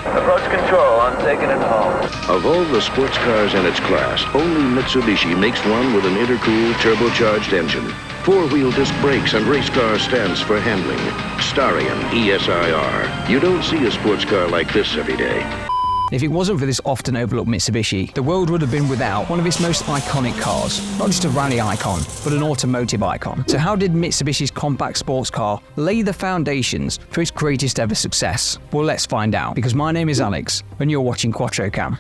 Approach control, I'm taking it home. Of all the sports cars in its class, only Mitsubishi makes one with an intercooled turbocharged engine. Four-wheel disc brakes and race car stands for handling. Starion, ESIR. You don't see a sports car like this every day. If it wasn't for this often overlooked Mitsubishi, the world would have been without one of its most iconic cars. Not just a rally icon, but an automotive icon. So how did Mitsubishi's compact sports car lay the foundations for its greatest ever success? Well, let's find out, because my name is Alex, and you're watching QuattroCam.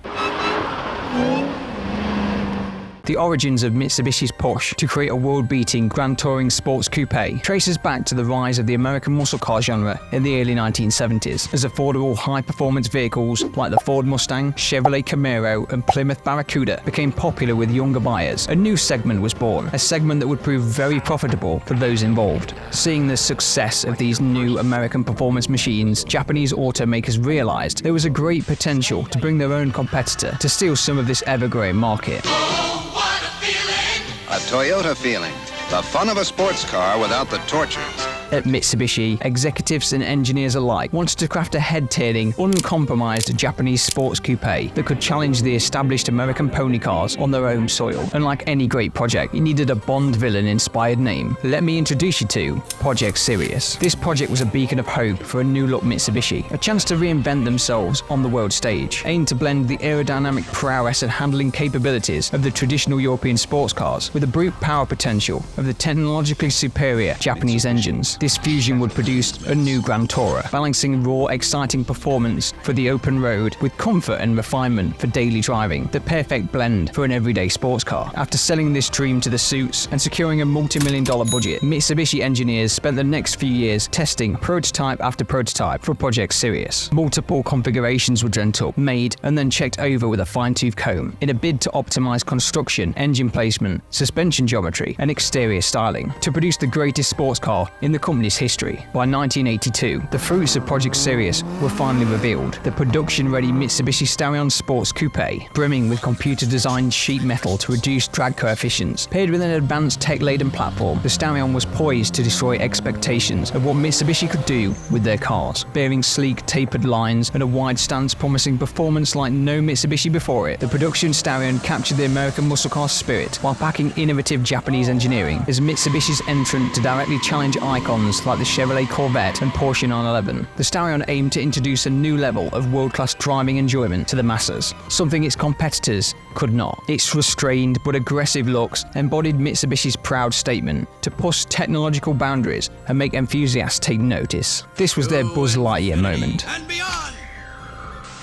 The origins of Mitsubishi's push to create a world-beating Grand Touring sports coupe traces back to the rise of the American muscle car genre in the early 1970s, as affordable high-performance vehicles like the Ford Mustang, Chevrolet Camaro, and Plymouth Barracuda became popular with younger buyers. A new segment was born, a segment that would prove very profitable for those involved. Seeing the success of these new American performance machines, Japanese automakers realized there was a great potential to bring their own competitor to steal some of this ever-growing market. A Toyota feeling. The fun of a sports car without the tortures. At Mitsubishi, executives and engineers alike wanted to craft a head-turning, uncompromised Japanese sports coupe that could challenge the established American pony cars on their own soil. Unlike any great project, it needed a Bond villain-inspired name. Let me introduce you to Project Sirius. This project was a beacon of hope for a new-look Mitsubishi, a chance to reinvent themselves on the world stage, aimed to blend the aerodynamic prowess and handling capabilities of the traditional European sports cars with the brute power potential of the technologically superior Japanese engines. This fusion would produce a new Grand Tourer, balancing raw, exciting performance for the open road with comfort and refinement for daily driving, the perfect blend for an everyday sports car. After selling this dream to the suits and securing a multi-million-dollar budget, Mitsubishi engineers spent the next few years testing prototype after prototype for Project Sirius. Multiple configurations were dreamt up, made, and then checked over with a fine-tooth comb in a bid to optimize construction, engine placement, suspension geometry, and exterior styling to produce the greatest sports car in the company's history. By 1982, the fruits of Project Sirius were finally revealed. The production-ready Mitsubishi Starion Sports Coupe, brimming with computer-designed sheet metal to reduce drag coefficients. Paired with an advanced tech-laden platform, the Starion was poised to destroy expectations of what Mitsubishi could do with their cars. Bearing sleek, tapered lines and a wide stance promising performance like no Mitsubishi before it, the production Starion captured the American muscle car spirit while packing innovative Japanese engineering as Mitsubishi's entrant to directly challenge icons like the Chevrolet Corvette and Porsche 911. The Starion aimed to introduce a new level of world-class driving enjoyment to the masses, something its competitors could not. Its restrained but aggressive looks embodied Mitsubishi's proud statement to push technological boundaries and make enthusiasts take notice. This was their Buzz Lightyear moment.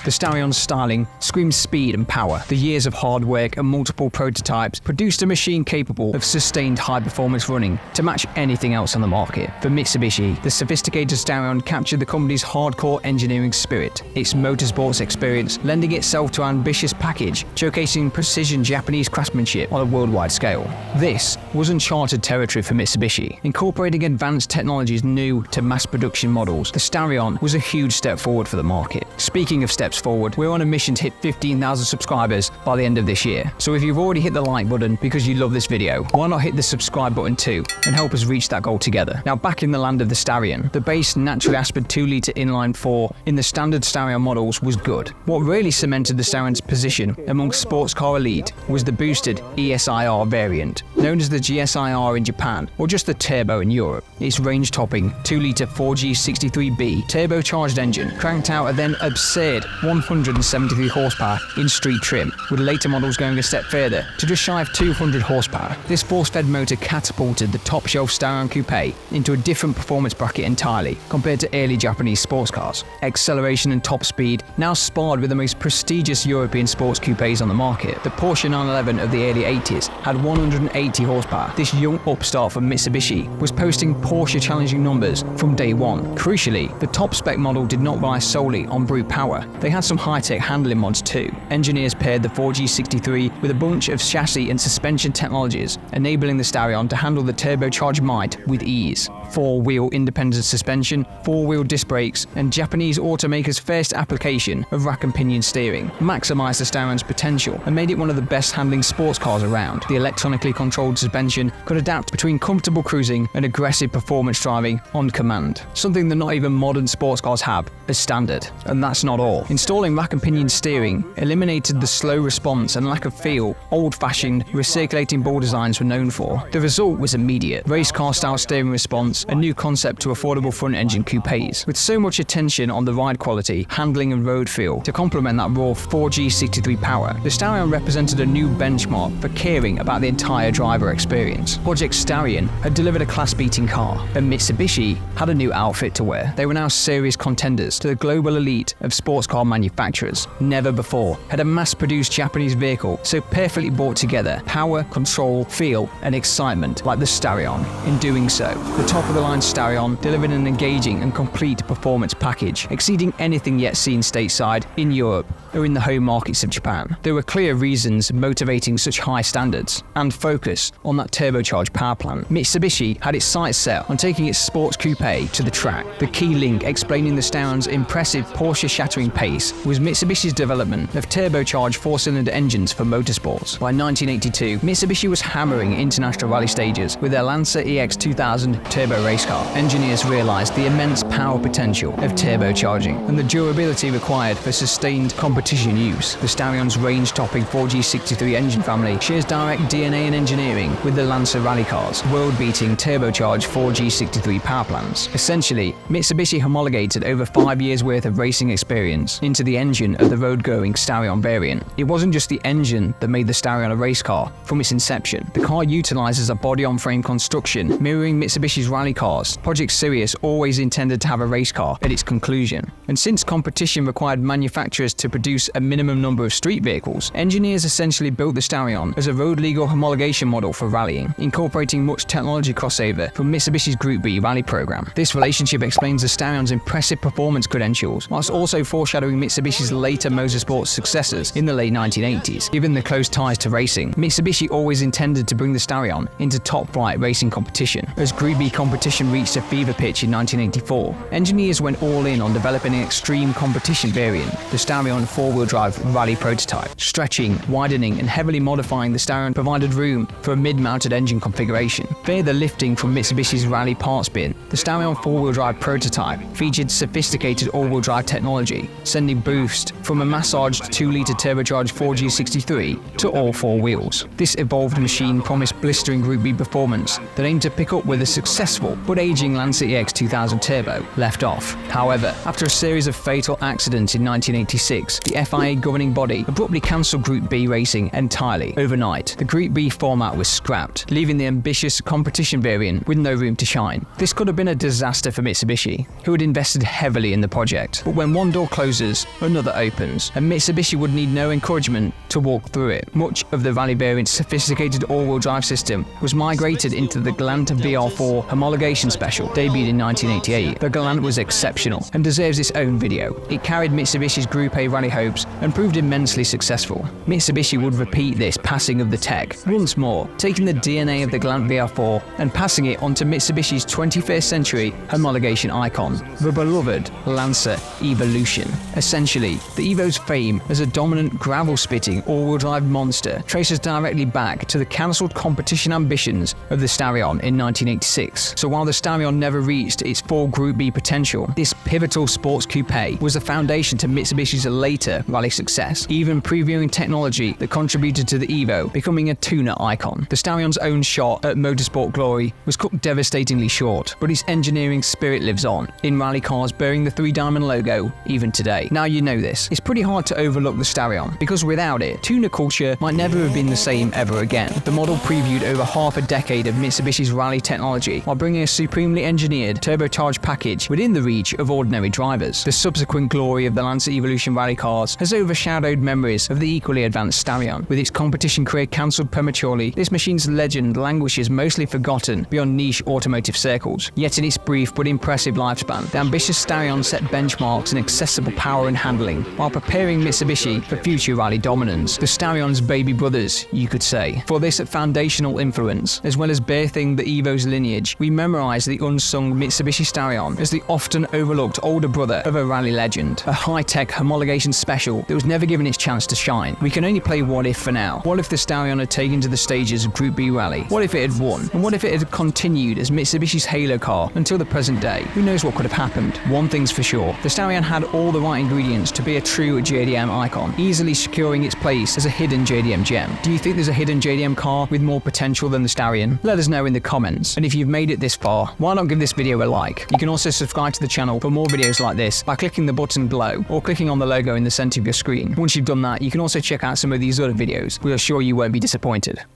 The Starion's styling screamed speed and power. The years of hard work and multiple prototypes produced a machine capable of sustained high-performance running to match anything else on the market. For Mitsubishi, the sophisticated Starion captured the company's hardcore engineering spirit, its motorsports experience lending itself to an ambitious package, showcasing precision Japanese craftsmanship on a worldwide scale. This was uncharted territory for Mitsubishi. Incorporating advanced technologies new to mass production models, the Starion was a huge step forward for the market. Speaking of steps forward, we're on a mission to hit 15,000 subscribers by the end of this year. So if you've already hit the like button because you love this video, why not hit the subscribe button too and help us reach that goal together. Now back in the land of the Starion, the base naturally aspired 2-litre inline 4 in the standard Starion models was good. What really cemented the Starion's position amongst sports car elite was the boosted ESIR variant, known as the GSIR in Japan or just the Turbo in Europe. Its range-topping 2-litre 4G63B turbocharged engine cranked out a then absurd 173 horsepower in street trim, with later models going a step further to just shy of 200 horsepower. This force-fed motor catapulted the top-shelf Starion Coupe into a different performance bracket entirely compared to early Japanese sports cars. Acceleration and top speed now sparred with the most prestigious European sports coupes on the market. The Porsche 911 of the early 80s had 180 horsepower. This young upstart from Mitsubishi was posting Porsche-challenging numbers from day one. Crucially, the top-spec model did not rely solely on brute power. They had some high-tech handling mods too. Engineers paired the 4G63 with a bunch of chassis and suspension technologies, enabling the Starion to handle the turbocharged might with ease. 4-wheel independent suspension, 4-wheel disc brakes, and Japanese automakers' first application of rack and pinion steering maximised the Starion's potential and made it one of the best handling sports cars around. The electronically controlled suspension could adapt between comfortable cruising and aggressive performance driving on command, something that not even modern sports cars have as standard. And that's not all. Installing rack and pinion steering eliminated the slow response and lack of feel old-fashioned recirculating ball designs were known for. The result was immediate race car style steering response, a new concept to affordable front engine coupes, with so much attention on the ride quality, handling and road feel to complement that raw 4G63 power. The Starion represented a new benchmark for caring about the entire driver experience. Project Starion had delivered a class-beating car, and Mitsubishi had a new outfit to wear. They were now serious contenders to the global elite of sports car manufacturers. Never before had a mass-produced Japanese vehicle so perfectly brought together power, control, feel, and excitement like the Starion. In doing so, the top-of-the-line Starion delivered an engaging and complete performance package, exceeding anything yet seen stateside, in Europe, or in the home markets of Japan. There were clear reasons motivating such high standards and focus on that turbocharged power plant. Mitsubishi had its sights set on taking its sports coupe to the track. The key link explaining the Starion's impressive Porsche-shattering pace was Mitsubishi's development of turbocharged 4-cylinder engines for motorsports. By 1982, Mitsubishi was hammering international rally stages with their Lancer EX2000 turbo race car. Engineers realized the immense power potential of turbocharging and the durability required for sustained competition use. The Starion's range-topping 4G63 engine family shares direct DNA and engineering with the Lancer rally cars, world-beating turbocharged 4G63 power plants. Essentially, Mitsubishi homologated over 5 years' worth of racing experience into the engine of the road-going Starion variant. It wasn't just the engine that made the Starion a race car from its inception. The car utilizes a body-on-frame construction mirroring Mitsubishi's rally cars. Project Sirius always intended to have a race car at its conclusion. And since competition required manufacturers to produce a minimum number of street vehicles, engineers essentially built the Starion as a road-legal homologation model for rallying, incorporating much technology crossover from Mitsubishi's Group B rally program. This relationship explains the Starion's impressive performance credentials, whilst also foreshadowing Mitsubishi's later motorsports successors in the late 1980s. Given the close ties to racing, Mitsubishi always intended to bring the Starion into top-flight racing competition. As Group B competition reached a fever pitch in 1984, engineers went all in on developing an extreme competition variant, the Starion 4-wheel drive rally prototype. Stretching, widening, and heavily modifying the Starion provided room for a mid-mounted engine configuration. Further lifting from Mitsubishi's rally parts bin, the Starion 4-wheel drive prototype featured sophisticated all-wheel drive technology, sending boost from a massaged 2-litre turbocharged 4G63 to all 4 wheels. This evolved machine promised blistering Group B performance that aimed to pick up where the successful but aging Lancer EX2000 Turbo left off. However, after a series of fatal accidents in 1986, the FIA governing body abruptly cancelled Group B racing entirely overnight. The Group B format was scrapped, leaving the ambitious competition variant with no room to shine. This could have been a disaster for Mitsubishi, who had invested heavily in the project. But when one door closes, another opens, and Mitsubishi would need no encouragement to walk through it. Much of the rally variant's sophisticated all-wheel drive system was migrated into the Galant VR4 homologation special, debuted in 1988. The Galant was exceptional and deserves its own video. It carried Mitsubishi's Group A rally hopes and proved immensely successful. Mitsubishi would repeat this passing of the tech once more, taking the DNA of the Galant VR4 and passing it onto Mitsubishi's 21st century homologation icon, the beloved Lancer Evolution. Essentially, the Evo's fame as a dominant gravel-spitting all-wheel drive monster traces directly back to the cancelled competition ambitions of the Starion in 1986. So while the Starion never reached its full Group B potential, this pivotal sports coupe was the foundation to Mitsubishi's later rally success, even previewing technology that contributed to the Evo becoming a tuner icon. The Starion's own shot at motorsport glory was cut devastatingly short, but its engineering spirit lives on, in rally cars bearing the 3-diamond logo even today. Now you know this, it's pretty hard to overlook the Starion, because without it, tuner culture might never have been the same ever again. The model previewed over half a decade of Mitsubishi's rally technology while bringing a supremely engineered turbocharged package within the reach of ordinary drivers. The subsequent glory of the Lancer Evolution rally cars has overshadowed memories of the equally advanced Starion. With its competition career cancelled prematurely, this machine's legend languishes mostly forgotten beyond niche automotive circles. Yet in its brief but impressive lifespan, the ambitious Starion set benchmarks in accessible power and handling while preparing Mitsubishi for future rally dominance. The Starion's baby brothers, you could say. For this foundational influence, as well as birthing the Evo's lineage, we memorize the unsung Mitsubishi Starion as the often overlooked older brother of a rally legend, a high-tech homologation special that was never given its chance to shine. We can only play what if for now. What if the Starion had taken to the stages of Group B Rally? What if it had won? And what if it had continued as Mitsubishi's halo car until the present day? Who knows what could have happened? One thing's for sure, the Starion had all the right ingredients to be a true JDM icon, easily securing its place as a hidden JDM gem. Do you think there's a hidden JDM car with more potential than the Starion? Let us know in the comments. And if you've made it this far, why not give this video a like? You can also subscribe to the channel for more videos like this by clicking the button below or clicking on the logo in the center of your screen. Once you've done that, you can also check out some of these other videos. We are sure you won't be disappointed.